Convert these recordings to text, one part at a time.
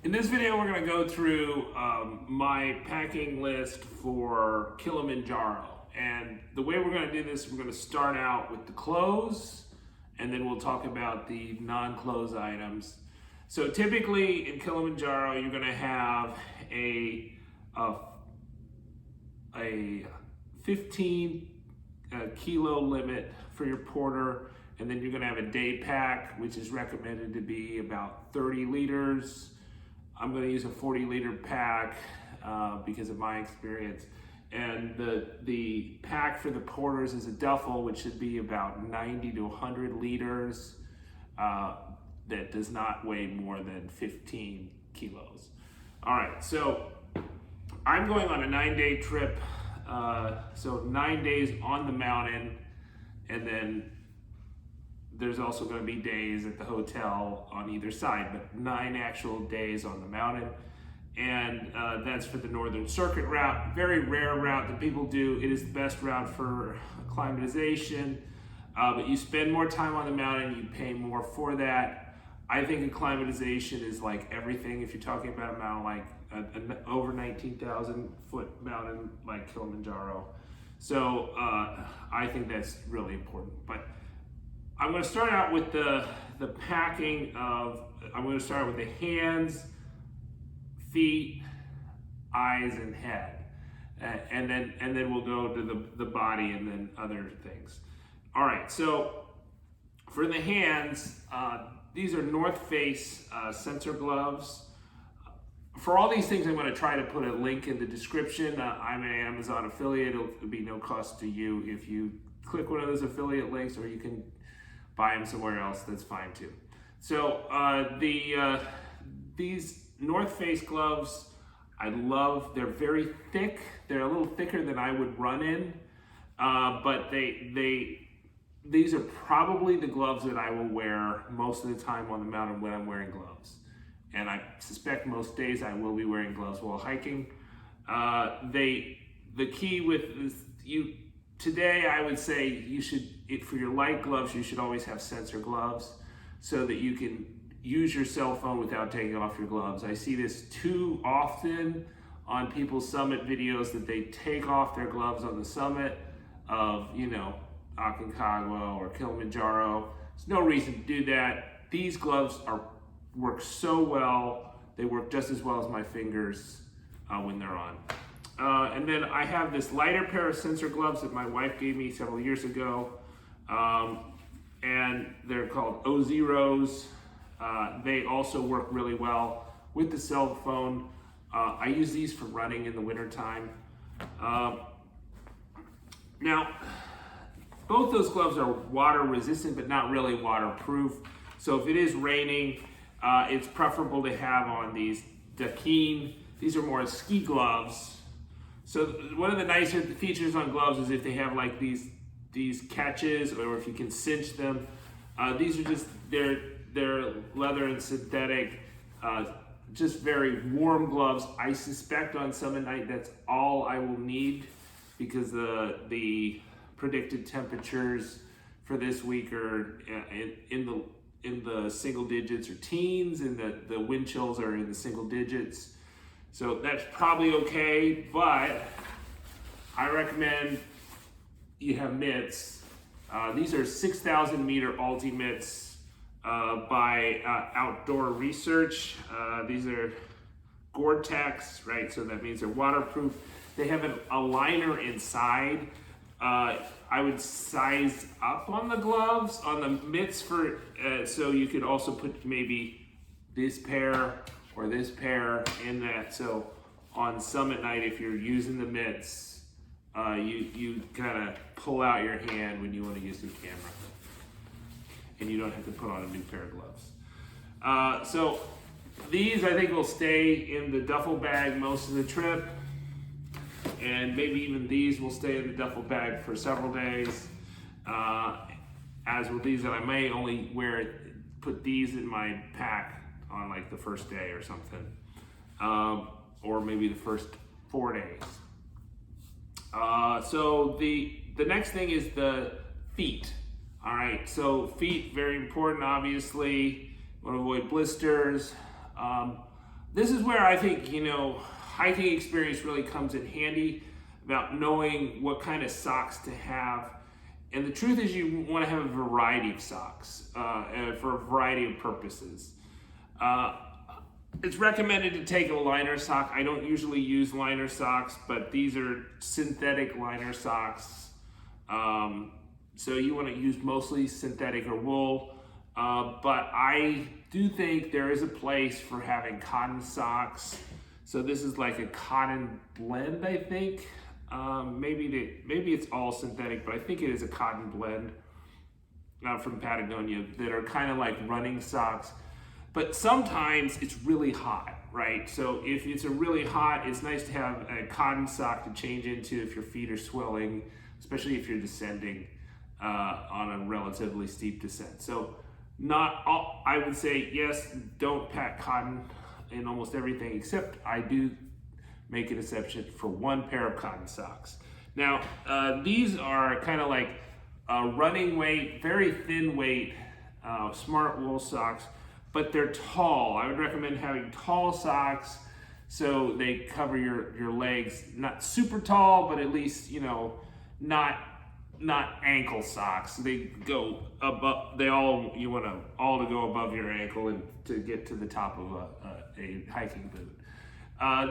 In this video, we're going to go through my packing list for Kilimanjaro. And the way we're going to do this, we're going to start out with the clothes, and then we'll talk about the non-clothes items. So typically in Kilimanjaro, you're going to have a 15 kilo limit for your porter, and then you're going to have a day pack, which is recommended to be about 30 liters. I'm going to use a 40-liter pack because of my experience. And the pack for the porters is a duffel, which should be about 90 to 100 liters. That does not weigh more than 15 kilos. All right, so I'm going on a 9-day trip. So 9 days on the mountain, and then there's also going to be days at the hotel on either side, but 9 actual days on the mountain. And that's for the Northern Circuit route. Very rare route that people do. It is the best route for acclimatization, but you spend more time on the mountain, you pay more for that. I think acclimatization is like everything. If you're talking about a mountain like an over 19,000 foot mountain like Kilimanjaro. So I think that's really important. But I'm going to start out with the packing of, I'm going to start with the hands, feet, eyes, and head. And then we'll go to the body and then other things. All right, so for the hands, these are North Face sensor gloves. For all these things, I'm going to try to put a link in the description. I'm an Amazon affiliate. It'll be no cost to you if you click one of those affiliate links, or you can buy them somewhere else. That's fine too. So these North Face gloves, I love. They're very thick. They're a little thicker than I would run in, but these are probably the gloves that I will wear most of the time on the mountain when I'm wearing gloves. And I suspect most days I will be wearing gloves while hiking. The key with this, today I would say you should, for your light gloves, you should always have sensor gloves so that you can use your cell phone without taking off your gloves. I see this too often on people's summit videos that they take off their gloves on the summit of, Aconcagua or Kilimanjaro. There's no reason to do that. These gloves work so well. They work just as well as my fingers when they're on. And then I have this lighter pair of sensor gloves that my wife gave me several years ago. And they're called O-Zeros. They also work really well with the cell phone. I use these for running in the wintertime. Now, both those gloves are water resistant, but not really waterproof. So if it is raining, it's preferable to have on these Keychain. These are more ski gloves. So one of the nicer features on gloves is if they have like these catches, or if you can cinch them. These are just, they're leather and synthetic, just very warm gloves. I suspect on summit night that's all I will need, because the predicted temperatures for this week are in the single digits or teens, and the wind chills are in the single digits. So that's probably okay, but I recommend you have mitts. These are 6,000 meter Alti mitts by Outdoor Research. These are GORE-TEX, right? So that means they're waterproof. They have a liner inside. I would size up on the gloves, on the mitts so you could also put maybe this pair or this pair in that. So on summit night, if you're using the mitts, you kind of pull out your hand when you want to use the camera, and you don't have to put on a new pair of gloves. So these, I think, will stay in the duffel bag most of the trip. And maybe even these will stay in the duffel bag for several days, as will these, that I may only put these in my pack on like the first day or something, or maybe the first 4 days. So the next thing is the feet. All right, so feet, very important, obviously. Want to avoid blisters. this is where I think, hiking experience really comes in handy about knowing what kind of socks to have. And the truth is you want to have a variety of socks for a variety of purposes. It's recommended to take a liner sock. I don't usually use liner socks, but these are synthetic liner socks. So you want to use mostly synthetic or wool. But I do think there is a place for having cotton socks. So this is like a cotton blend, I think. Maybe it's all synthetic, but I think it is a cotton blend from Patagonia that are kind of like running socks. But sometimes it's really hot, right? So if it's a really hot, it's nice to have a cotton sock to change into if your feet are swelling, especially if you're descending on a relatively steep descent. So I would say, yes, don't pack cotton in almost everything, except I do make an exception for one pair of cotton socks. Now, these are kind of like running weight, very thin weight, smart wool socks, but they're tall. I would recommend having tall socks so they cover your legs. Not super tall, but at least, not ankle socks. They go above, you want to all to go above your ankle and to get to the top of a hiking boot.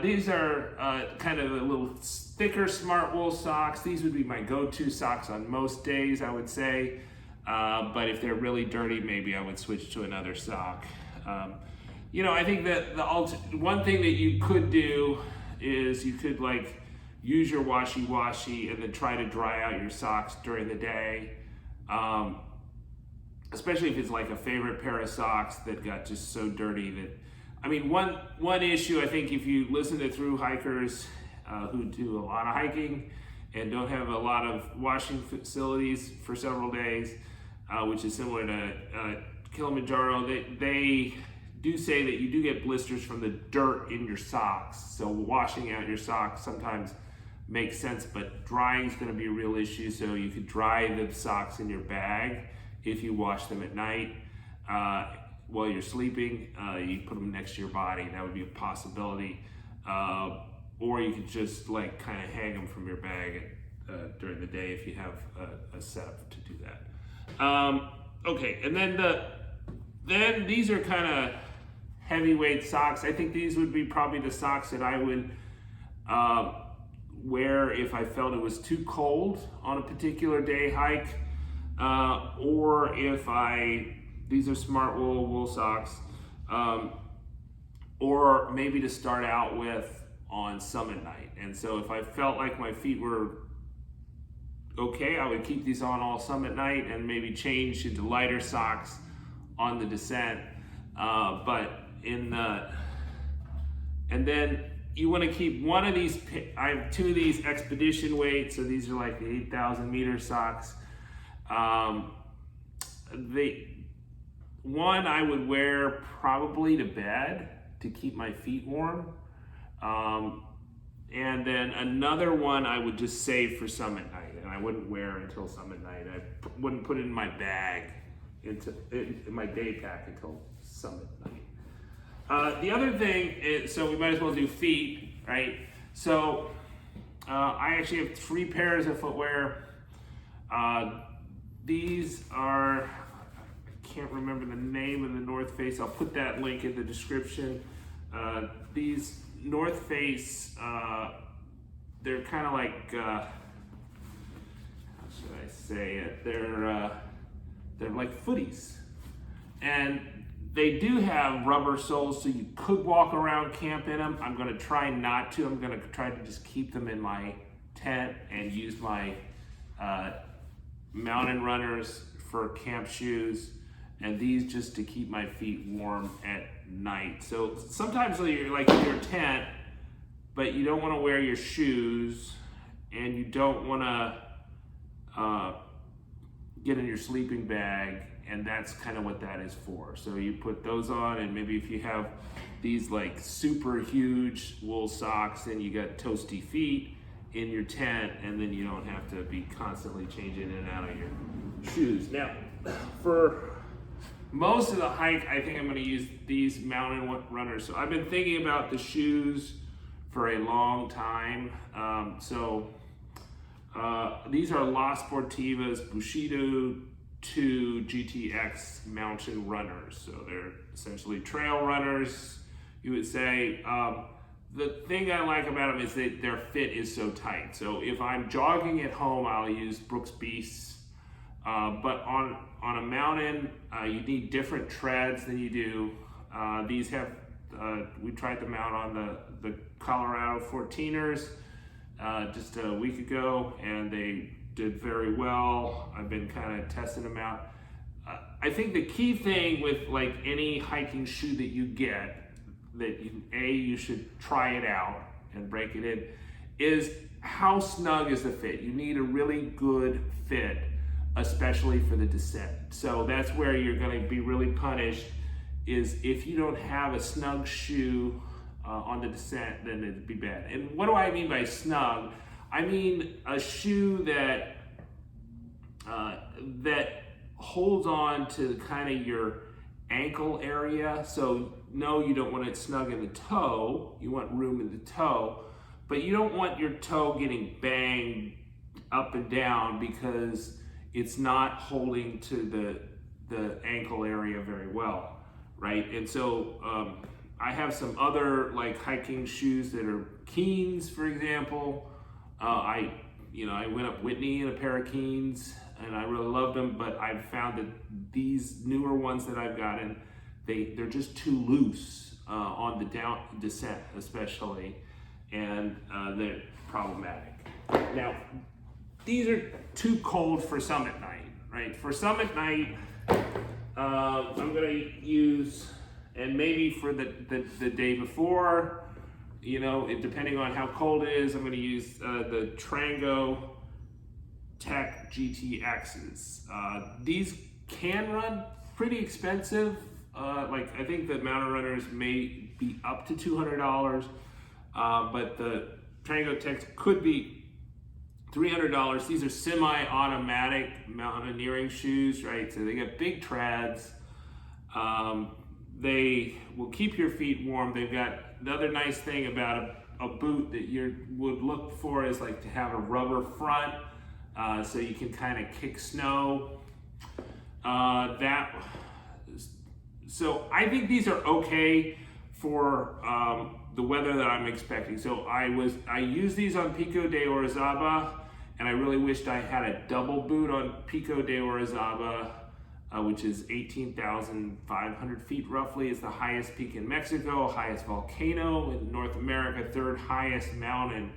These are kind of a little thicker smart wool socks. These would be my go-to socks on most days, I would say. But if they're really dirty, maybe I would switch to another sock. I think that one thing that you could do is you could use your washi and then try to dry out your socks during the day. Especially if it's like a favorite pair of socks that got just so dirty that, one issue, I think, if you listen to thru hikers who do a lot of hiking and don't have a lot of washing facilities for several days, which is similar to Kilimanjaro, they do say that you do get blisters from the dirt in your socks. So washing out your socks sometimes makes sense, but drying is going to be a real issue. So you could dry the socks in your bag if you wash them at night. While you're sleeping, you put them next to your body. That would be a possibility. Or you could just kind of hang them from your bag during the day if you have a setup to do that. Okay, and then these are kind of heavyweight socks. I think these would be probably the socks that I would wear if I felt it was too cold on a particular day hike, or if these are smart wool socks, or maybe to start out with on summit night. And so if I felt like my feet were okay, I would keep these on all summit night and maybe change into lighter socks on the descent. And then you want to keep one of these. I have two of these expedition weights, so these are like the 8,000 meter socks. One I would wear probably to bed to keep my feet warm. And then another one I would just save for summit night, and I wouldn't wear until summit night. I wouldn't put it in my bag, in my day pack until summit night. The other thing is, so we might as well do feet, right? So I actually have 3 pairs of footwear. These are, I can't remember the name of the North Face. I'll put that link in the description. These North Face, they're kind of like, how should I say it? They're like footies, and they do have rubber soles, so you could walk around camp in them. I'm going to try not to. I'm going to try to just keep them in my tent and use my mountain runners for camp shoes, and these just to keep my feet warm at night. So sometimes you're like in your tent, but you don't want to wear your shoes, and you don't want to get in your sleeping bag, and that's kind of what that is for. So you put those on, and maybe if you have these like super huge wool socks, then you got toasty feet in your tent, and then you don't have to be constantly changing in and out of your shoes. Now, for most of the hike, I think I'm going to use these mountain runners. So I've been thinking about the shoes for a long time. These are La Sportiva's Bushido 2 GTX mountain runners. So they're essentially trail runners, you would say. The thing I like about them is that their fit is so tight. So if I'm jogging at home, I'll use Brooks Beasts. But on a mountain, you need different treads than you do. These have, we tried them out on the Colorado 14ers just a week ago, and they did very well. I've been kind of testing them out. I think the key thing with like any hiking shoe that you get, that you should try it out and break it in, is how snug is the fit. You need a really good fit, especially for the descent. So that's where you're going to be really punished, is if you don't have a snug shoe on the descent, then it'd be bad. And what do I mean by snug? I mean a shoe that that holds on to kind of your ankle area. So no, you don't want it snug in the toe. You want room in the toe, but you don't want your toe getting banged up and down because it's not holding to the ankle area very well, right? And so I have some other like hiking shoes that are Keens, for example. I went up Whitney in a pair of Keens, and I really loved them, but I've found that these newer ones that I've gotten, they're just too loose on the down descent especially, and they're problematic. Now, these are too cold for summit night, right? For summit night, I'm gonna use, and maybe for the day before, depending on how cold it is, I'm gonna use the Trango Tech GTXs. These can run pretty expensive. Like I think the mountain runners may be up to $200, but the Trango Tech could be $300. These are semi-automatic mountaineering shoes, right? So they got big treads. They will keep your feet warm. They've got the other nice thing about a boot that you would look for is like to have a rubber front, so you can kind of kick snow. So I think these are okay for the weather that I'm expecting. So I used these on Pico de Orizaba, and I really wished I had a double boot on Pico de Orizaba, which is 18,500 feet roughly. It's the highest peak in Mexico, highest volcano in North America, third highest mountain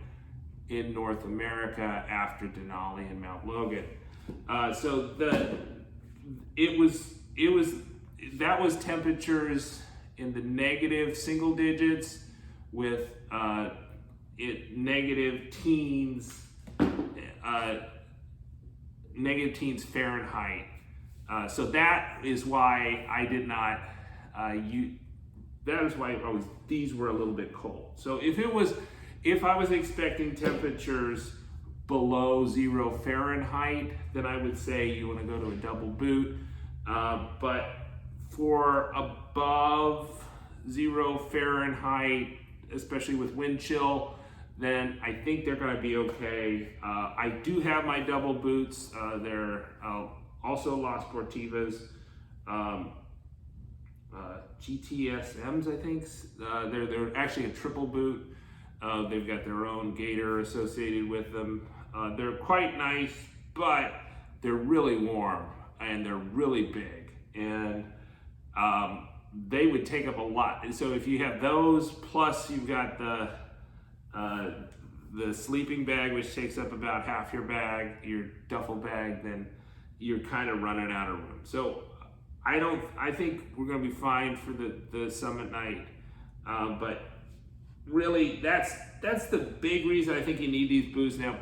in North America after Denali and Mount Logan. So that was temperatures in the negative single digits with negative teens Fahrenheit. So that is why I did not that is why these were a little bit cold. So if I was expecting temperatures below 0 Fahrenheit, then I would say you want to go to a double boot. But for above 0 Fahrenheit, especially with wind chill, then I think they're going to be okay. I do have my double boots. They're also La Sportiva's GTSMs, I think. They're actually a triple boot. They've got their own gaiter associated with them. They're quite nice, but they're really warm and they're really big, and they would take up a lot. And so if you have those, plus you've got the sleeping bag, which takes up about half your bag, your duffel bag, then you're kind of running out of room. So I think we're going to be fine for the summit night. But really, that's the big reason I think you need these boots. Now,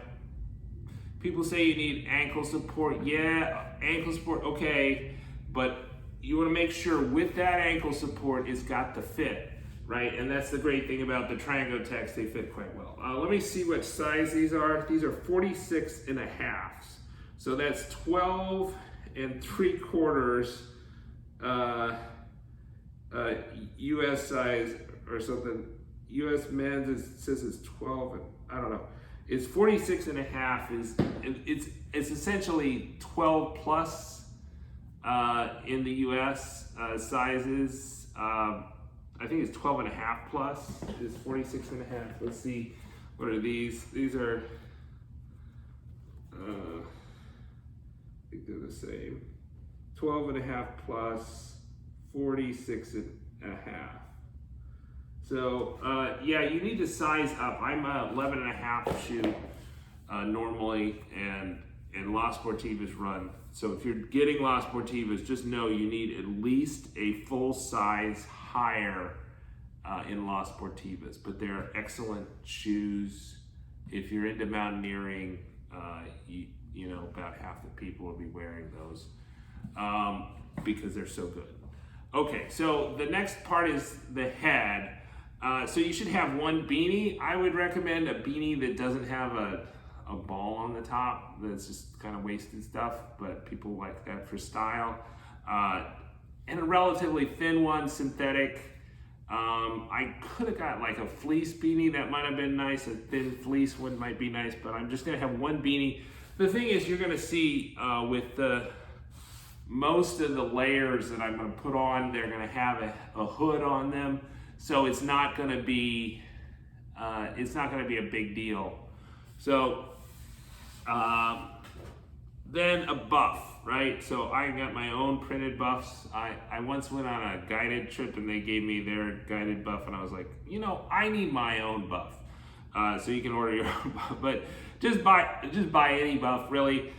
people say you need ankle support. Yeah, ankle support, okay, but you want to make sure with that ankle support it's got the fit, right? And that's the great thing about the Trango Techs, they fit quite well. Let me see what size these are. These are 46.5. So that's 12 3/4 US size or something. US men's says it's 12, I don't know. It's 46 and a half. It's essentially 12 plus in the US sizes. I think it's 12 and a half plus is 46 and a half. Let's see, what are these? These are, I think they're the same. 12 and a half plus 46 and a half. So yeah, you need to size up. I'm a 11 and a half shoe normally, and Las Sportivas run. So if you're getting Las Sportivas, just know you need at least a full size higher in Las Sportivas. But they're excellent shoes. If you're into mountaineering, you know, about half the people will be wearing those because they're so good. Okay, so the next part is the head. So you should have one beanie. I would recommend a beanie that doesn't have a ball on the top. That's just kind of wasted stuff, but people like that for style. And a relatively thin one, synthetic. I could have got like a fleece beanie. That might have been nice. A thin fleece one might be nice, but I'm just gonna have one beanie. The thing is, you're gonna see with most of the layers that I'm gonna put on, they're gonna have a hood on them. So it's not gonna be a big deal. So then a buff, right? So I got my own printed buffs. I once went on a guided trip and they gave me their guided buff, and I was like, you know, I need my own buff. So you can order your own buff, but just buy any buff, really.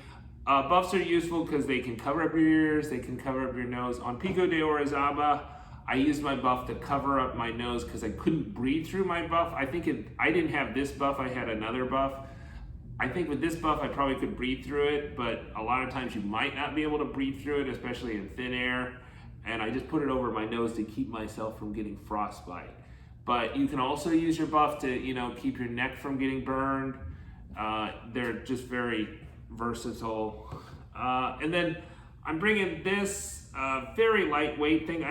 Buffs are useful because they can cover up your ears, they can cover up your nose. On Pico de Orizaba, I used my buff to cover up my nose because I couldn't breathe through my buff. I didn't have this buff, I had another buff. I think with this buff, I probably could breathe through it, but a lot of times you might not be able to breathe through it, especially in thin air. And I just put it over my nose to keep myself from getting frostbite. But you can also use your buff to, you know, keep your neck from getting burned. They're just very versatile. And then I'm bringing this very lightweight thing.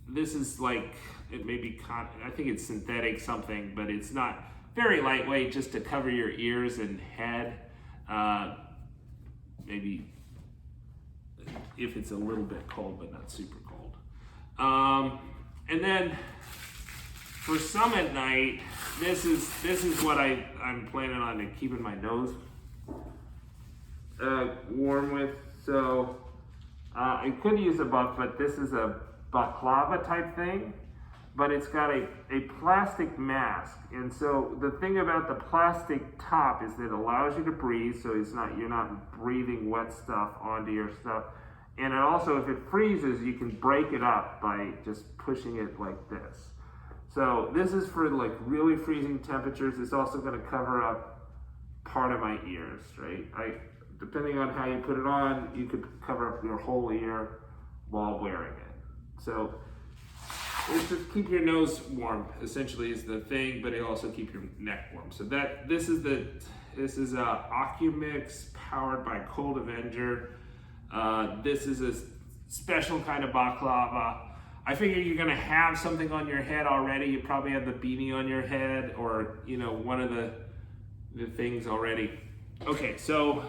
This is like, it may be, I think it's synthetic something, but it's not very lightweight, just to cover your ears and head. Maybe if it's a little bit cold, but not super cold. And then for summit night, this is what I'm planning on keeping my nose warm with. So I could use a buff, but this is a baklava type thing, but it's got a plastic mask. And so the thing about the plastic top is that it allows you to breathe, so you're not breathing wet stuff onto your stuff. And it also, if it freezes, you can break it up by just pushing it like this. So this is for like really freezing temperatures. It's also going to cover up part of my ears, right? Depending on how you put it on, you could cover up your whole ear while wearing it. So it's just keep your nose warm, essentially, is the thing, but it'll also keep your neck warm. So this is Ocumix powered by Cold Avenger. This is a special kind of baklava. I figure you're gonna have something on your head already. You probably have the beanie on your head, or you know, one of the things already. Okay, so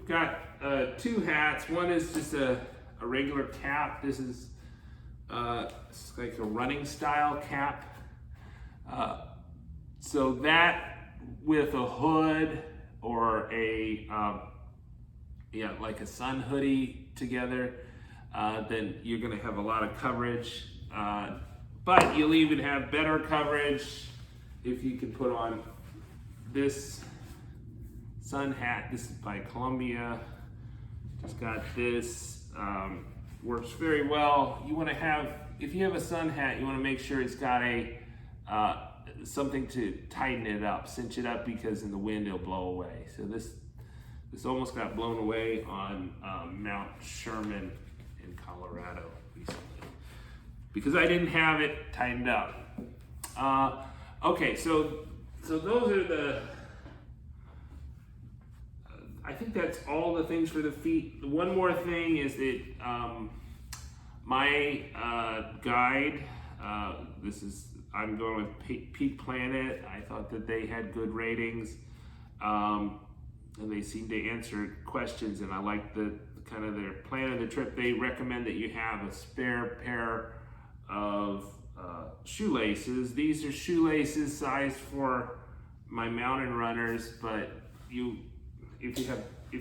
got two hats. One is just a regular cap. This is it's like a running style cap. So that with a hood or a like a sun hoodie together, then you're gonna have a lot of coverage. But you'll even have better coverage if you can put on this sun hat. This is by Columbia. Just got this. Works very well. You want to have, if you have a sun hat, you want to make sure it's got a something to tighten it up, cinch it up, because in the wind it'll blow away. So this almost got blown away on Mount Sherman in Colorado recently because I didn't have it tightened up. Okay, so those are I think that's all the things for the feet. One more thing is that my guide, I'm going with Peak Planet. I thought that they had good ratings, and they seem to answer questions, and I like the kind of their plan of the trip. They recommend that you have a spare pair of shoelaces. These are shoelaces sized for my mountain runners, but if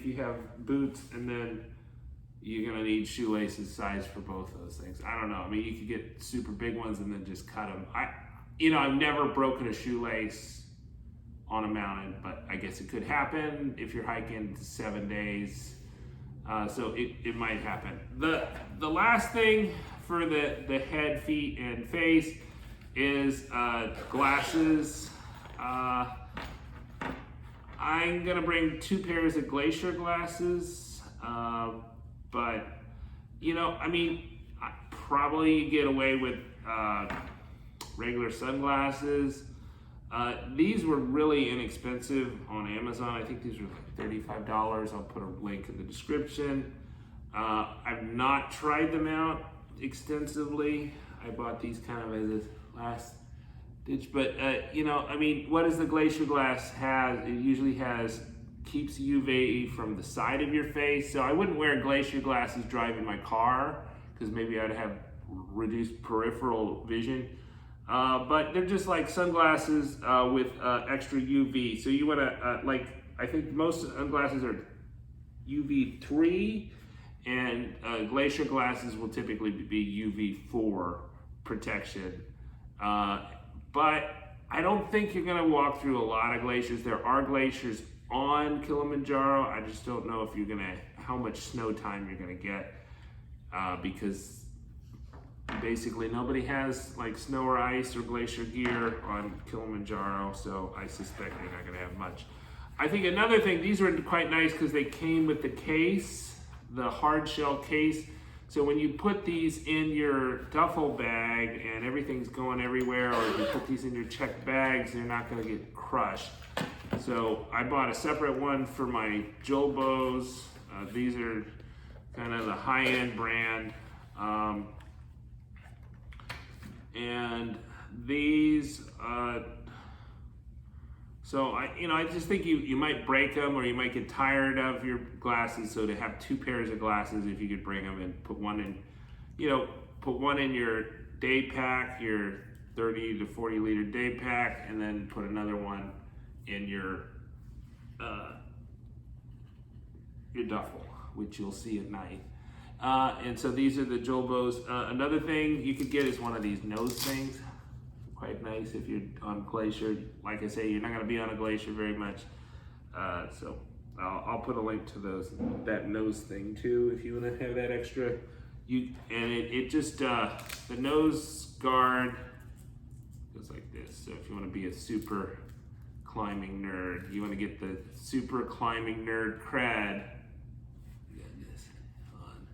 you have boots, and then you're gonna need shoelaces sized for both of those things. I don't know. I mean, you could get super big ones and then just cut them. I've never broken a shoelace on a mountain, but I guess it could happen if you're hiking 7 days. So it might happen. The last thing for the head, feet, and face is glasses. I'm gonna bring 2 pairs of Glacier glasses, but I probably get away with regular sunglasses. These were really inexpensive on Amazon. I think these were like $35. I'll put a link in the description. I've not tried them out extensively. I bought these kind of as a last ditch, but what does the Glacier glass have? It usually keeps UV from the side of your face. So I wouldn't wear Glacier glasses driving my car because maybe I'd have reduced peripheral vision. But they're just like sunglasses with extra UV. So you want to I think most sunglasses are UV3, and Glacier glasses will typically be UV4 protection. But I don't think you're gonna walk through a lot of glaciers. There are glaciers on Kilimanjaro. I just don't know how much snow time you're gonna get, because basically nobody has like snow or ice or glacier gear on Kilimanjaro, so I suspect you're not gonna have much. I think another thing, these were quite nice because they came with the case, the hard shell case. So when you put these in your duffel bag and everything's going everywhere, or if you put these in your checked bags, they're not gonna get crushed. So I bought a separate one for my Jolbos. These are kind of the high-end brand. And these, so I just think you might break them, or you might get tired of your glasses. So to have 2 pairs of glasses, if you could bring them and put one in your day pack, your 30 to 40 liter day pack, and then put another one in your duffel, which you'll see at night. And so these are the Jolbos. Another thing you could get is one of these nose things. Quite nice if you're on glacier. Like I say, you're not going to be on a glacier very much. So I'll put a link to that nose thing too if you want to have that extra. The nose guard goes like this. So if you want to be a super climbing nerd, you want to get the super climbing nerd cred. You got this on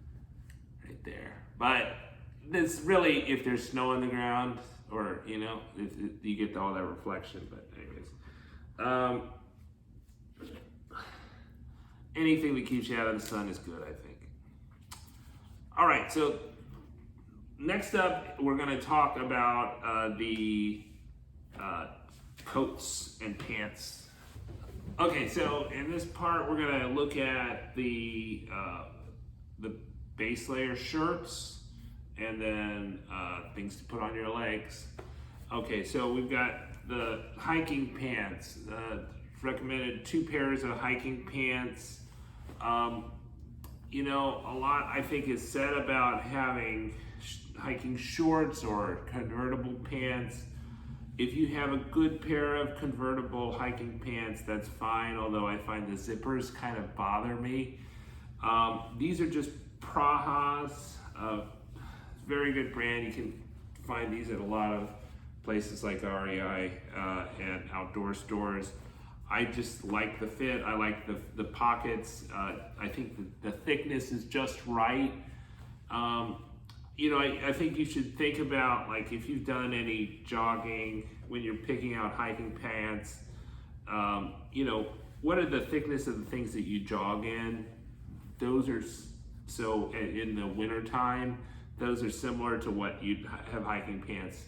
right there. But this really, if there's snow on the ground, or if you get all that reflection. But anyways, anything that keeps you out of the sun is good, I think. All right, so next up, we're going to talk about the coats and pants. Okay, so in this part, we're going to look at the base layer shirts, and then things to put on your legs. Okay, so we've got the hiking pants. Recommended 2 pairs of hiking pants. A lot I think is said about having hiking shorts or convertible pants. If you have a good pair of convertible hiking pants, that's fine, although I find the zippers kind of bother me. These are just Praha's. Very good brand. You can find these at a lot of places like REI and outdoor stores. I just like the fit. I like the pockets. I think the thickness is just right. I think you should think about, like, if you've done any jogging when you're picking out hiking pants, what are the thickness of the things that you jog in? Those are, so in the winter time, those are similar to what you'd have hiking pants.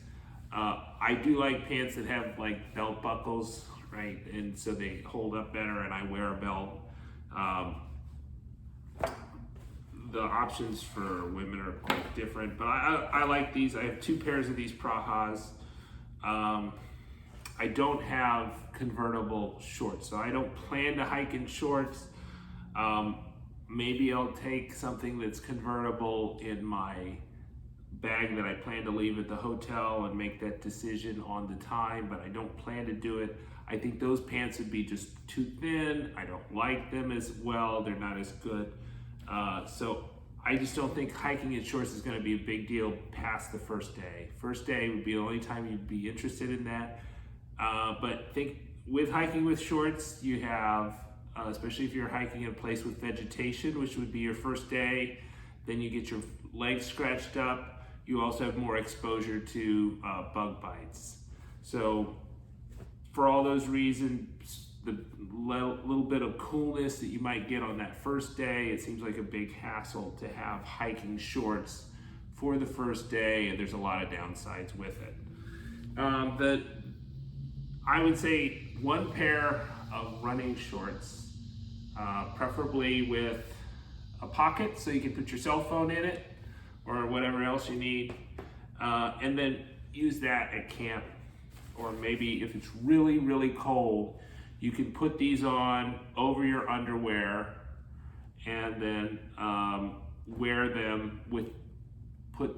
I do like pants that have like belt buckles, right? And so they hold up better, and I wear a belt. The options for women are quite different, but I like these. I have 2 pairs of these Prajas. I don't have convertible shorts, so I don't plan to hike in shorts. Maybe I'll take something that's convertible in my bag that I plan to leave at the hotel and make that decision on the time, but I don't plan to do it. I think those pants would be just too thin. I don't like them as well. They're not as good. So I just don't think hiking in shorts is going to be a big deal past the first day. First day would be the only time you'd be interested in that. But think with hiking with shorts, you have, especially if you're hiking in a place with vegetation, which would be your first day, then you get your legs scratched up. You also have more exposure to bug bites. So for all those reasons, the little bit of coolness that you might get on that first day, it seems like a big hassle to have hiking shorts for the first day, and there's a lot of downsides with it. I would say 1 pair of running shorts, preferably with a pocket so you can put your cell phone in it or whatever else you need, and then use that at camp. Or maybe if it's really, really cold, you can put these on over your underwear and then wear them put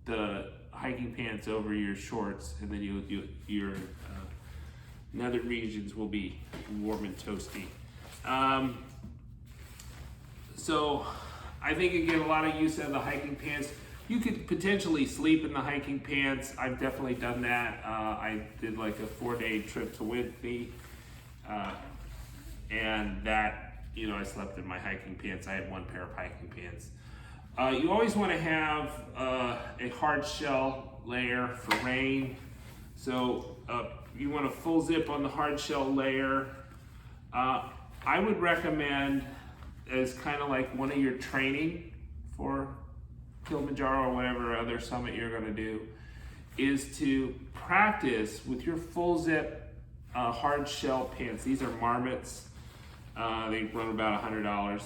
the hiking pants over your shorts, and then your nether regions will be warm and toasty. So I think you get a lot of use out of the hiking pants. You could potentially sleep in the hiking pants. I've definitely done that. I did like a 4-day trip to Whitney, and that, I slept in my hiking pants. I had 1 pair of hiking pants. You always want to have a hard shell layer for rain. So you want a full zip on the hard shell layer. I would recommend, as kind of like one of your training for Kilimanjaro or whatever other summit you're going to do, is to practice with your full zip hard shell pants. These are marmots. They run about $100.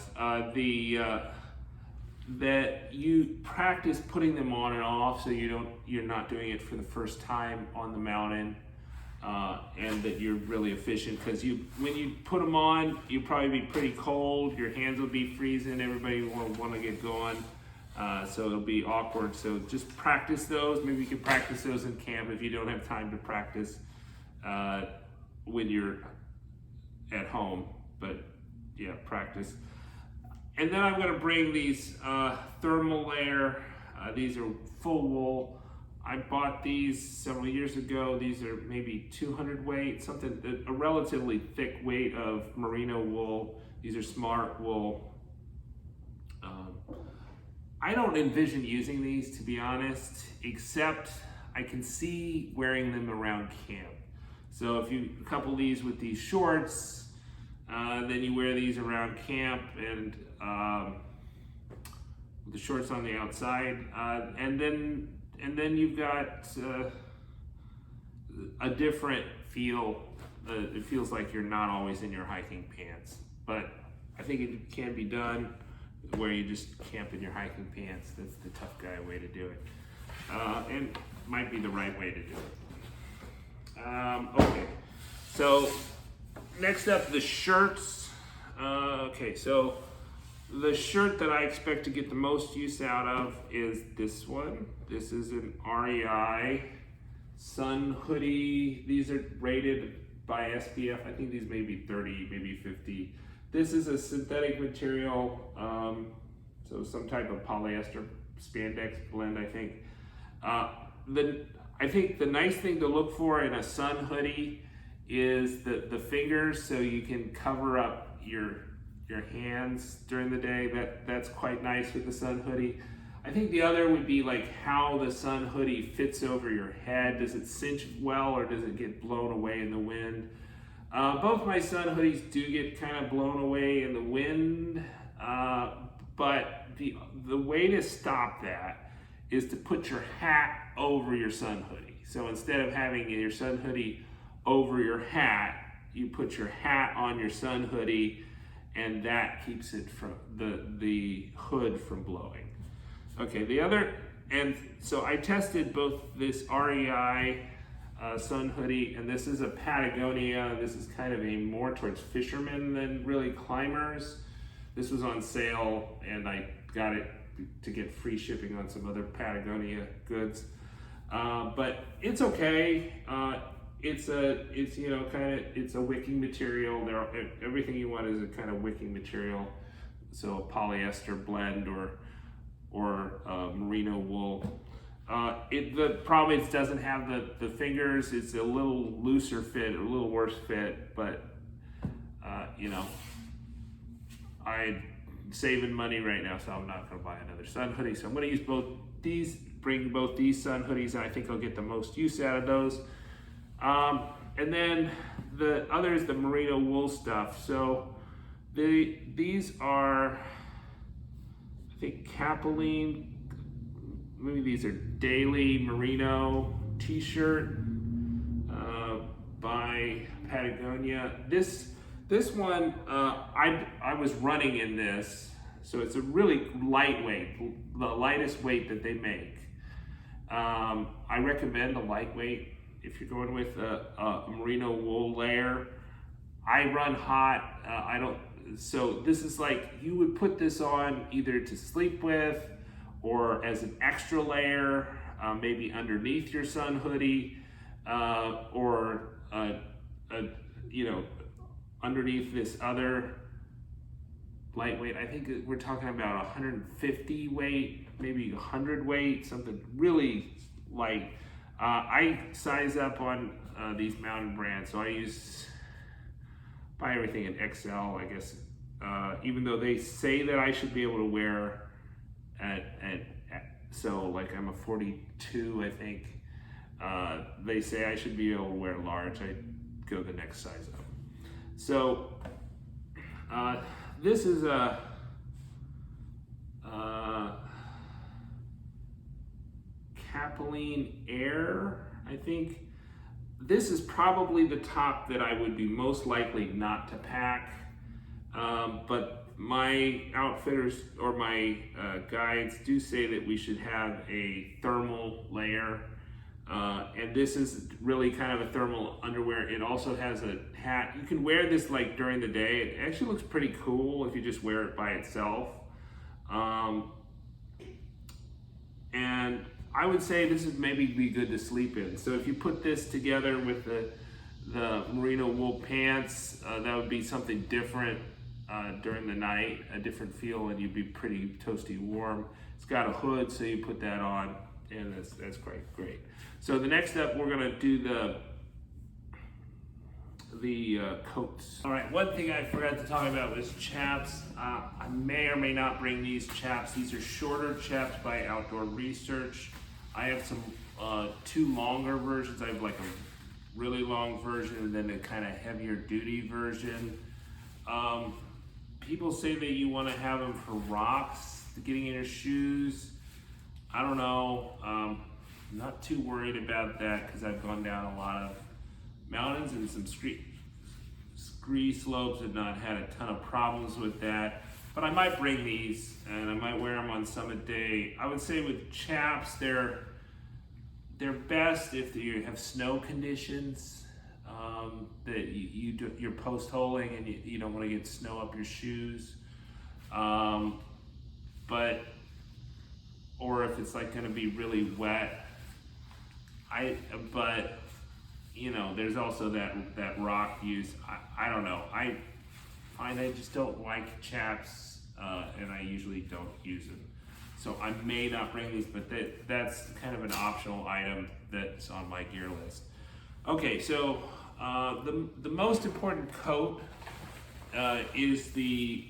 That you practice putting them on and off, so you're not doing it for the first time on the mountain, and that you're really efficient, because when you put them on, you'll probably be pretty cold, your hands will be freezing, everybody will want to get going, so it'll be awkward. So just practice those. Maybe you can practice those in camp if you don't have time to practice when you're at home, but yeah, practice. And then I'm going to bring these thermal layer. These are full wool. I bought these several years ago. These are maybe 200 weight, a relatively thick weight of merino wool. These are smart wool. I don't envision using these, to be honest, except I can see wearing them around camp. So if you couple these with these shorts, then you wear these around camp, and with the shorts on the outside, and then you've got a different feel. It feels like you're not always in your hiking pants, but I think it can be done where you just camp in your hiking pants. That's the tough guy way to do it, and might be the right way to do it. Okay, so next up, the shirts. Okay, so the shirt that I expect to get the most use out of is this one. This is an REI sun hoodie. These are rated by SPF. I think these may be 30, maybe 50. This is a synthetic material, so some type of polyester spandex blend, I think. I think the nice thing to look for in a sun hoodie is the fingers, so you can cover up your hands during the day. That's quite nice with the sun hoodie. I think the other would be like how the sun hoodie fits over your head. Does it cinch well, or does it get blown away in the wind? Both my sun hoodies do get kind of blown away in the wind, but the way to stop that is to put your hat over your sun hoodie. So instead of having your sun hoodie over your hat, you put your hat on your sun hoodie, and that keeps it from the hood from blowing. Okay, and so I tested both this REI sun hoodie, and this is a Patagonia. This is kind of a more towards fishermen than really climbers. This was on sale, and I got it to get free shipping on some other Patagonia goods. But it's okay. It's a wicking material. Everything you want is a kind of wicking material. So polyester blend or merino wool. The problem is it doesn't have the fingers. It's a little looser fit, a little worse fit, but I'm saving money right now, so I'm not gonna buy another sun hoodie. So I'm gonna use bring both these sun hoodies, and I think I'll get the most use out of those. And then the other is the merino wool stuff. So these are, I think, Capeline. Maybe these are Daily Merino t-shirt by Patagonia. This one, I was running in this, so it's a really lightweight, the lightest weight that they make. I recommend a lightweight if you're going with a merino wool layer. I run hot. So this is like, you would put this on either to sleep with or as an extra layer, maybe underneath your sun hoodie, or underneath this other lightweight. I think we're talking about 150 weight, maybe 100 weight, something really light. I size up on these mountain brands, so I buy everything in XL, I guess. Even though they say that I should be able to wear so like I'm a 42, I think. They say I should be able to wear large. I go the next size up. So this is a Capeline Air, I think. This is probably the top that I would be most likely not to pack, but my outfitters or my guides do say that we should have a thermal layer, and this is really kind of a thermal underwear. It also has a hat. You can wear this like during the day. It actually looks pretty cool if you just wear it by itself. And I would say this would maybe be good to sleep in. So if you put this together with the merino wool pants, that would be something different during the night, a different feel, and you'd be pretty toasty warm. It's got a hood, so you put that on, and that's quite great. So the next step, we're gonna do the coats. All right, one thing I forgot to talk about was chaps. I may or may not bring these chaps. These are shorter chaps by Outdoor Research. I have some two longer versions. I have like a really long version and then a kind of heavier duty version. People say that you want to have them for rocks, getting in your shoes. I don't know. I'm not too worried about that because I've gone down a lot of mountains and some scree slopes and not had a ton of problems with that. But I might bring these and I might wear them on Summit Day. I would say with chaps, they're best if you have snow conditions. That you're post-holing and you don't want to get snow up your shoes, or if it's like going to be really wet. But there's also that rock use. I don't know. I find I just don't like chaps, and I usually don't use them. So I may not bring these, but that's kind of an optional item that's on my gear list. Okay, so the most important coat is the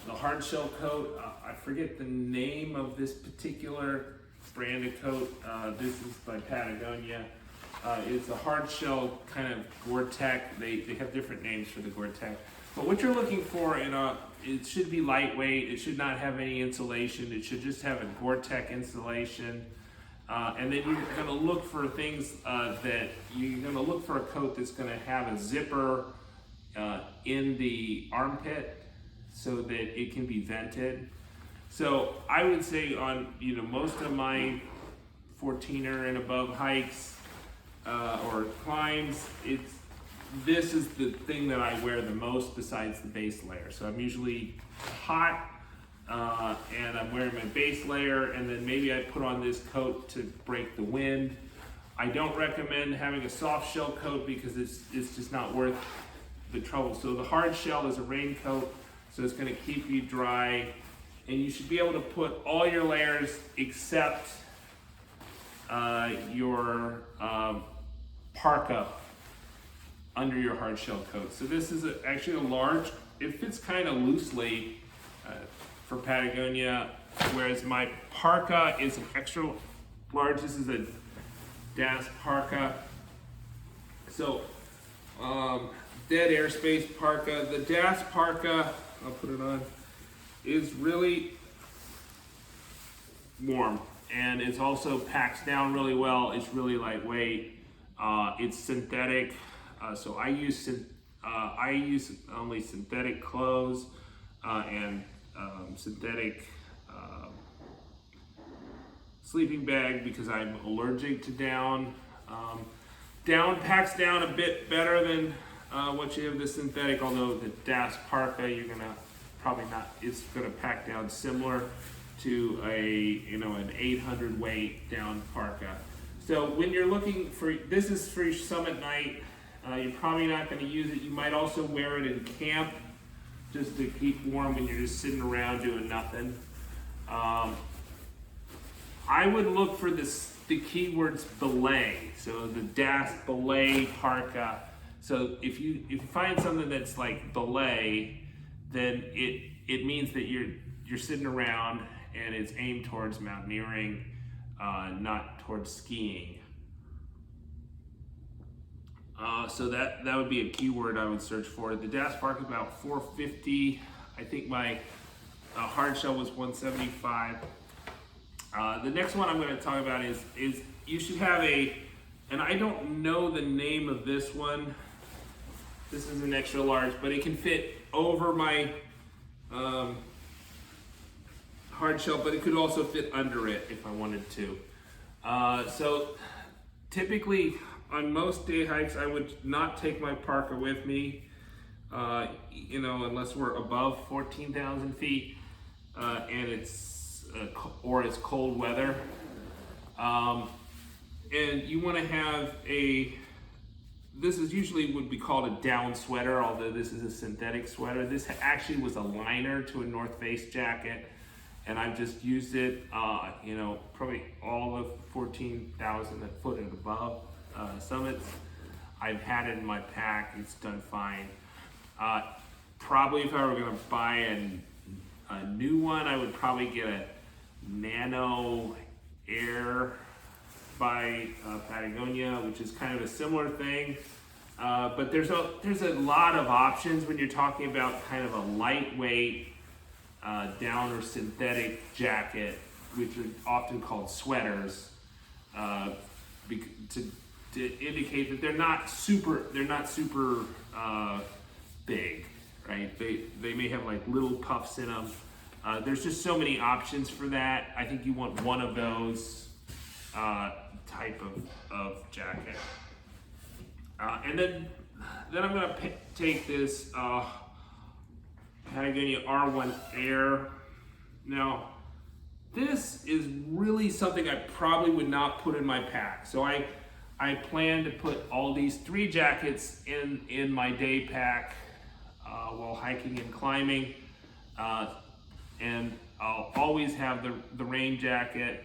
hard shell coat. I forget the name of this particular brand of coat. This is by Patagonia. It's a hard shell kind of GORE-TEX. They have different names for the GORE-TEX. But what you're looking for it should be lightweight. It should not have any insulation. It should just have a GORE-TEX insulation. And then you're going to look for things that you're going to look for a coat that's going to have a zipper in the armpit so that it can be vented. So I would say on most of my 14er and above hikes or climbs, this is the thing that I wear the most besides the base layer. So I'm usually hot and I'm wearing my base layer, and then maybe I put on this coat to break the wind. I don't recommend having a soft shell coat because it's just not worth the trouble. So the hard shell is a raincoat, so it's going to keep you dry, and you should be able to put all your layers except your parka under your hard shell coat. So this is actually a large. It fits kind of loosely for Patagonia, whereas my parka is an extra large. This is a DAS parka. So dead airspace parka. The DAS parka, I'll put it on, is really warm, and it's also packs down really well. It's really lightweight. It's synthetic, so I use only synthetic clothes and synthetic sleeping bag because I'm allergic to down. Down packs down a bit better than what you have the synthetic, although the DAS parka, you're gonna probably not, it's gonna pack down similar to an 800 weight down parka. So when you're looking for, this is for your summit night, you're probably not gonna use it. You might also wear it in camp just to keep warm when you're just sitting around doing nothing. I would look for the keywords belay. So the DAS belay parka. So if you find something that's like belay, then it means that you're sitting around and it's aimed towards mountaineering, not towards skiing. So that would be a keyword I would search for. The DAS parka is about $450. I think my hard shell was $175. The next one I'm going to talk about is you should have and I don't know the name of this one. This is an extra large, but it can fit over my hard shell, but it could also fit under it if I wanted to. So typically on most day hikes, I would not take my parka with me, unless we're above 14,000 feet and it's cold weather. And you want to have this is usually would be called a down sweater, although this is a synthetic sweater. This actually was a liner to a North Face jacket, and I've just used it, probably all of 14,000 foot and above summits. I've had it in my pack, it's done fine. Probably if I were gonna buy a new one, I would probably get a Nano Air by Patagonia, which is kind of a similar thing. But there's a lot of options when you're talking about kind of a lightweight down or synthetic jacket, which are often called sweaters, to indicate that they're not super big, right? They may have like little puffs in them. There's just so many options for that. I think you want one of those type of jacket. And then I'm gonna take this Patagonia R1 Air. Now, this is really something I probably would not put in my pack. So I plan to put all these 3 jackets in my day pack while hiking and climbing. And I'll always have the rain jacket,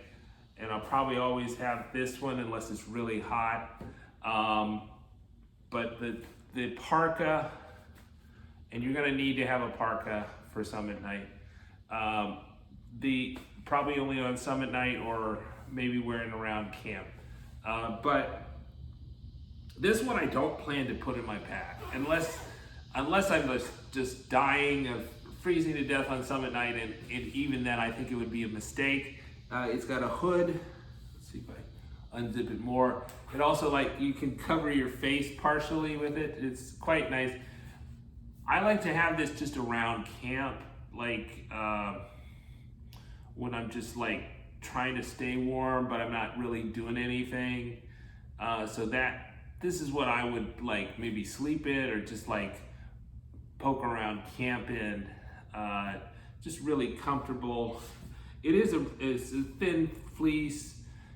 and I'll probably always have this one unless it's really hot. But the parka, and you're gonna need to have a parka for summit night. Probably only on summit night or maybe wearing around camp. But This one I don't plan to put in my pack unless I'm just dying of freezing to death on summit night, and even then I think it would be a mistake. It's got a hood. Let's see if I unzip it more. It also, like, you can cover your face partially with it. It's quite nice. I like to have this just around camp, like when I'm just like trying to stay warm, but I'm not really doing anything. So this is what I would like maybe sleep in or just like poke around camp in. Just really comfortable. It's a thin fleece.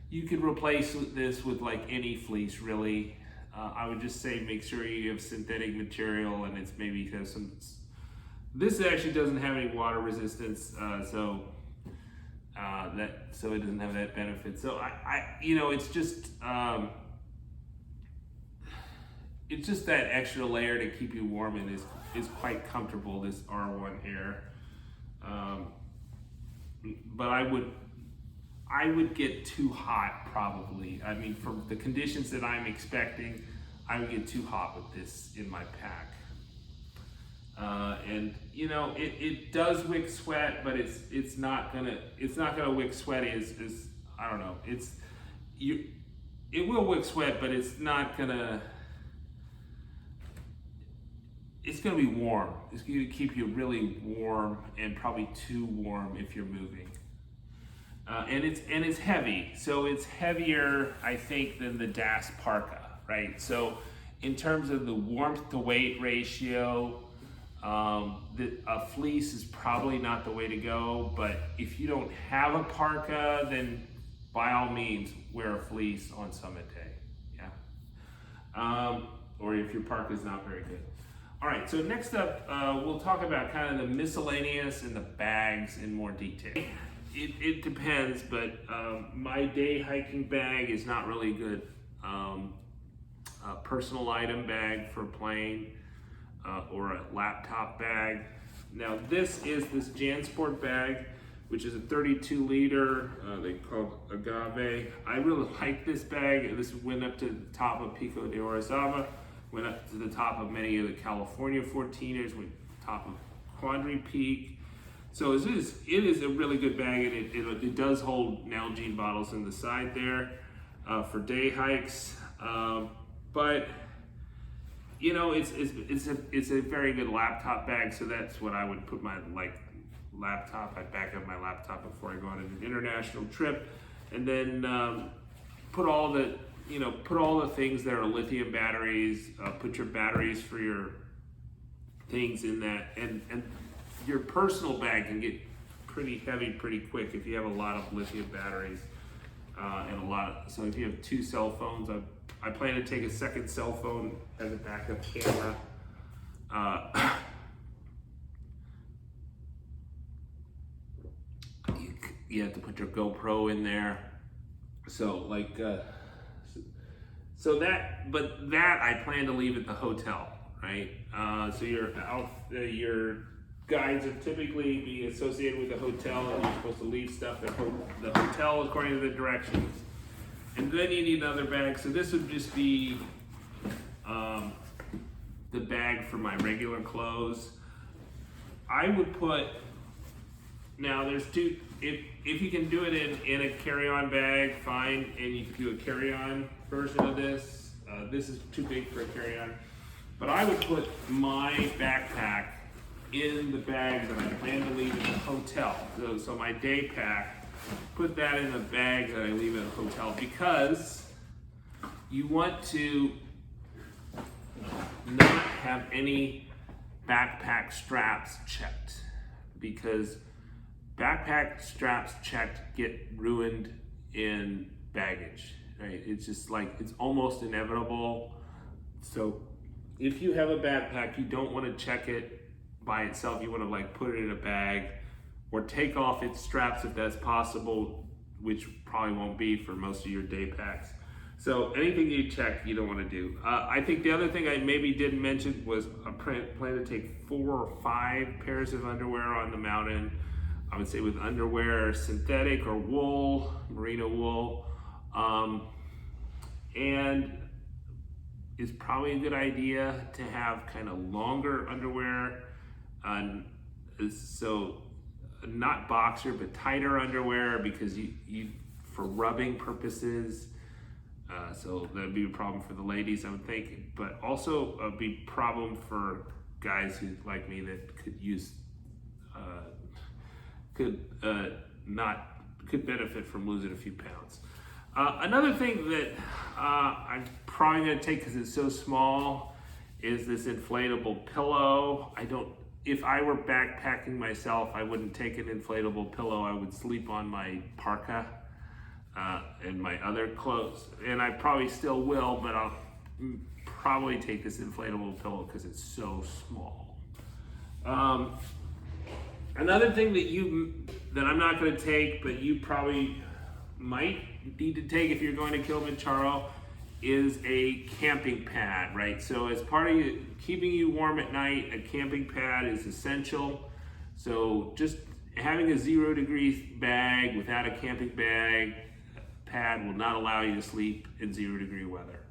You could replace this with like any fleece really. I would just say make sure you have synthetic material and it's maybe has some. This actually doesn't have any water resistance, so it doesn't have that benefit. So it's just that extra layer to keep you warm, and is quite comfortable, this R1 Air. But I would get too hot probably. I mean, for the conditions that I'm expecting, I would get too hot with this in my pack. And you know, it does wick sweat, but it's not gonna wick sweat as I don't know. It will wick sweat, but it's not gonna. It's gonna be warm. It's gonna keep you really warm, and probably too warm if you're moving. And it's heavy, so it's heavier, I think, than the DAS parka, right? So in terms of the warmth to weight ratio, a fleece is probably not the way to go. But if you don't have a parka, then by all means wear a fleece on summit day, yeah. Or if your parka is not very good. All right, so next up, we'll talk about kind of the miscellaneous and the bags in more detail. It depends, but my day hiking bag is not really good. A personal item bag for plane, or a laptop bag. Now this is this JanSport bag, which is a 32 liter, they call it Agave. I really like this bag. This went up to the top of Pico de Orizaba, went up to the top of many of the California 14ers, went top of Quandary Peak. So it is a really good bag, and it does hold Nalgene bottles in the side there for day hikes. But you know, it's a very good laptop bag. So that's what I would put my laptop. I back up my laptop before I go on an international trip, and then put all the things that are lithium batteries. Put your batteries for your things in that, and your personal bag can get pretty heavy pretty quick if you have a lot of lithium batteries so if you have 2 cell phones, I plan to take a second cell phone as a backup camera. You have to put your GoPro in there. So that I plan to leave at the hotel, right? So your guides are typically be associated with the hotel, and you're supposed to leave stuff at the hotel according to the directions. And then you need another bag. So this would just be the bag for my regular clothes. I would put, now there's two, if you can do it in a carry-on bag, fine, and you can do a carry-on version of this. This is too big for a carry-on. But I would put my backpack in the bag that I plan to leave in the hotel. So my day pack, put that in the bag that I leave at the hotel, because you want to not have any backpack straps checked, because backpack straps checked get ruined in baggage, right? It's just like, it's almost inevitable. So if you have a backpack, you don't want to check it by itself. You want to like put it in a bag or take off its straps if that's possible, which probably won't be for most of your day packs. So anything you check, you don't want to do. I think the other thing I maybe didn't mention was I plan to take 4 or 5 pairs of underwear on the mountain. I would say with underwear, synthetic or wool, merino wool. And is probably a good idea to have kind of longer underwear. So not boxer, but tighter underwear, because you for rubbing purposes. So that'd be a problem for the ladies, I would think, but also a big problem for guys who like me that could use could benefit from losing a few pounds. Another thing that I'm probably going to take because it's so small is this inflatable pillow. If I were backpacking myself, I wouldn't take an inflatable pillow. I would sleep on my parka and my other clothes, and I probably still will, but I'll probably take this inflatable pillow because it's so small. Another thing that I'm not going to take, but you probably might need to take if you're going to Kilimanjaro, is a camping pad, right? So as part of keeping you warm at night, a camping pad is essential. So just having a 0 degrees bag without a camping pad will not allow you to sleep in 0 degree weather,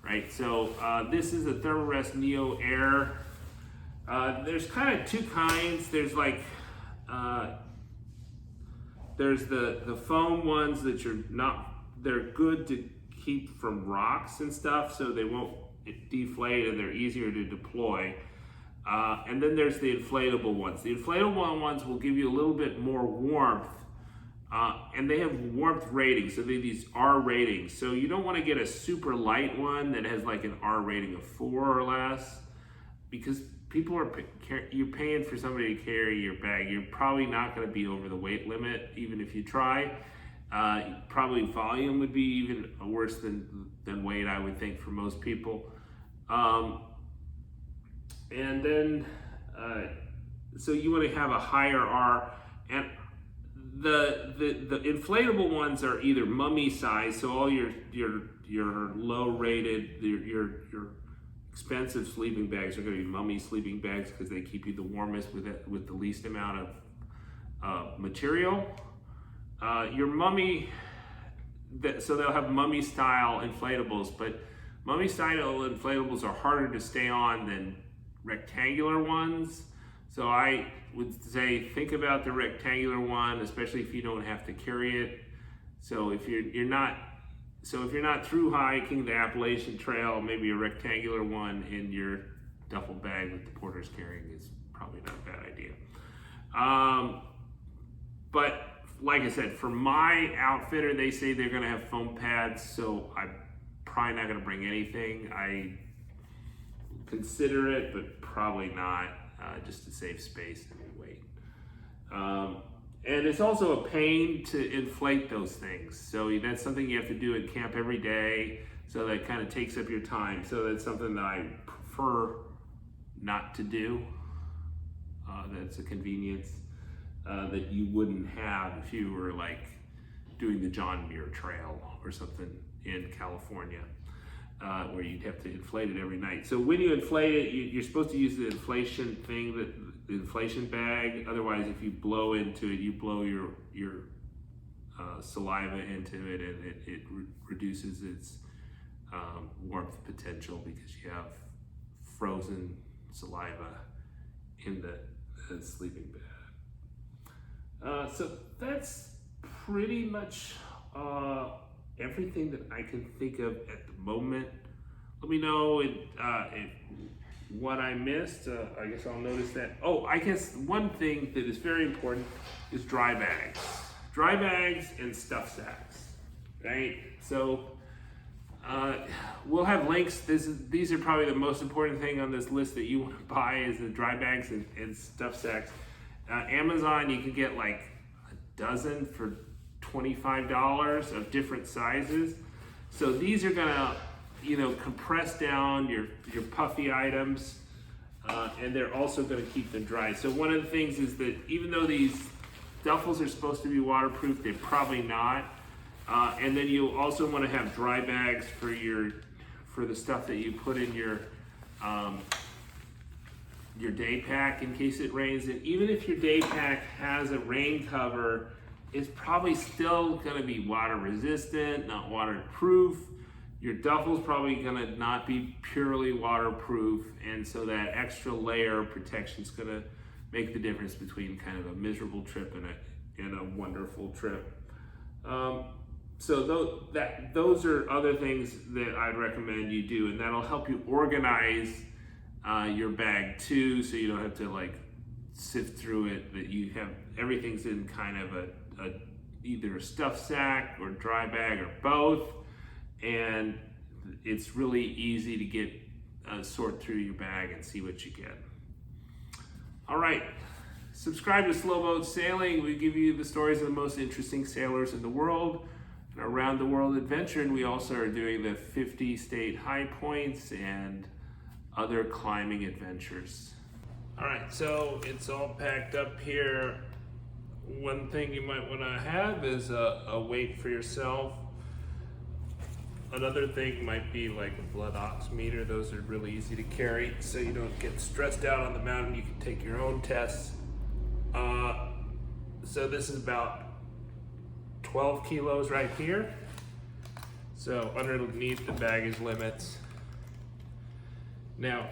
right? So this is a Thermarest Neo Air. There's kind of two kinds. There's like, there's the foam ones that they're good to keep from rocks and stuff, so they won't deflate and they're easier to deploy. And then there's the inflatable ones. The inflatable ones will give you a little bit more warmth, and they have warmth ratings, so these R ratings. So you don't want to get a super light one that has like an R rating of 4 or less, because you're paying for somebody to carry your bag. You're probably not going to be over the weight limit, even if you try. Probably volume would be even worse than weight, I would think, for most people. And then, so you want to have a higher R, and the inflatable ones are either mummy size, so all your low rated, your expensive sleeping bags are going to be mummy sleeping bags because they keep you the warmest with the least amount of material. Your mummy, so they'll have mummy style inflatables, but mummy style inflatables are harder to stay on than rectangular ones. So I would say think about the rectangular one, especially if you don't have to carry it. So if you're not through hiking the Appalachian Trail, maybe a rectangular one in your duffel bag that the porter's carrying is probably not a bad idea. But like I said, for my outfitter, they say they're going to have foam pads, so I'm probably not going to bring anything. I consider it, but probably not, just to save space and weight. And it's also a pain to inflate those things. So that's something you have to do at camp every day. So that kind of takes up your time. So that's something that I prefer not to do. That's a convenience that you wouldn't have if you were like doing the John Muir Trail or something in California, where you'd have to inflate it every night. So when you inflate it, you're supposed to use the inflation thing, the inflation bag. Otherwise, if you blow into it, you blow your saliva into it, and it reduces its warmth potential because you have frozen saliva in the sleeping bag. So that's pretty much everything that I can think of at the moment. Let me know if what I missed. I guess I'll notice that. Oh, I guess one thing that is very important is dry bags. Dry bags and stuff sacks, right? So we'll have links. These are probably the most important thing on this list that you want to buy is the dry bags and stuff sacks. Amazon, you can get like a dozen for $25 of different sizes. So these are gonna, compress down your puffy items, and they're also gonna keep them dry. So one of the things is that even though these duffels are supposed to be waterproof, they're probably not. And then you also want to have dry bags for the stuff that you put in your day pack in case it rains. And even if your day pack has a rain cover, it's probably still going to be water resistant, not waterproof. Your duffel's probably gonna not be purely waterproof, and so that extra layer of protection is gonna make the difference between kind of a miserable trip and a wonderful trip. So those are other things that I'd recommend you do, and that'll help you organize your bag too, so you don't have to like sift through it, that you have everything's in kind of either a stuff sack or dry bag or both, and it's really easy to get sort through your bag and see what you get. All right, subscribe to Slow Boat Sailing. We give you the stories of the most interesting sailors in the world, and around the world adventure, and we also are doing the 50 state high points and other climbing adventures. All right, so it's all packed up here. One thing you might want to have is a weight for yourself. Another thing might be like a blood oximeter. Those are really easy to carry, so you don't get stressed out on the mountain. You can take your own tests. So this is about 12 kilos right here. So underneath the baggage limits. Now,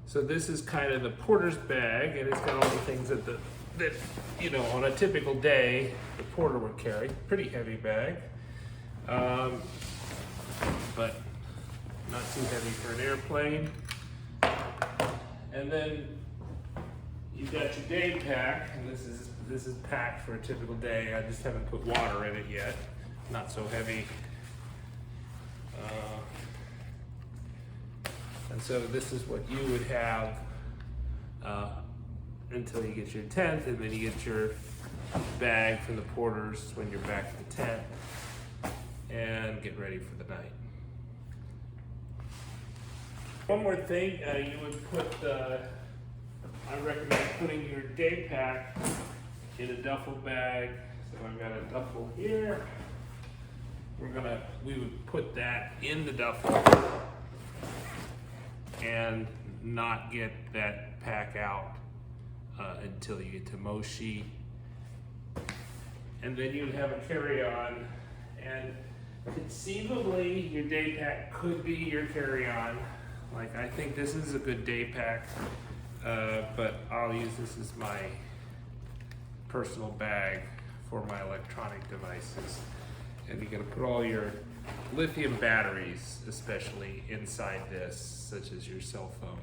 so this is kind of the porter's bag, and it's got all the things that you know, on a typical day, the porter would carry. Pretty heavy bag, but not too heavy for an airplane. And then you've got your day pack, and this is packed for a typical day. I just haven't put water in it yet. Not so heavy. And so this is what you would have until you get your tent, and then you get your bag from the porters when you're back at the tent and get ready for the night. One more thing, you would put, I recommend putting your day pack in a duffel bag. So I've got a duffel here. We would put that in the duffel and not get that pack out until you get to Moshi. And then you'd have a carry-on, and conceivably your day pack could be your carry-on. Like, I think this is a good day pack, but I'll use this as my personal bag for my electronic devices. And you're gonna put all your lithium batteries, especially inside this, such as your cell phone.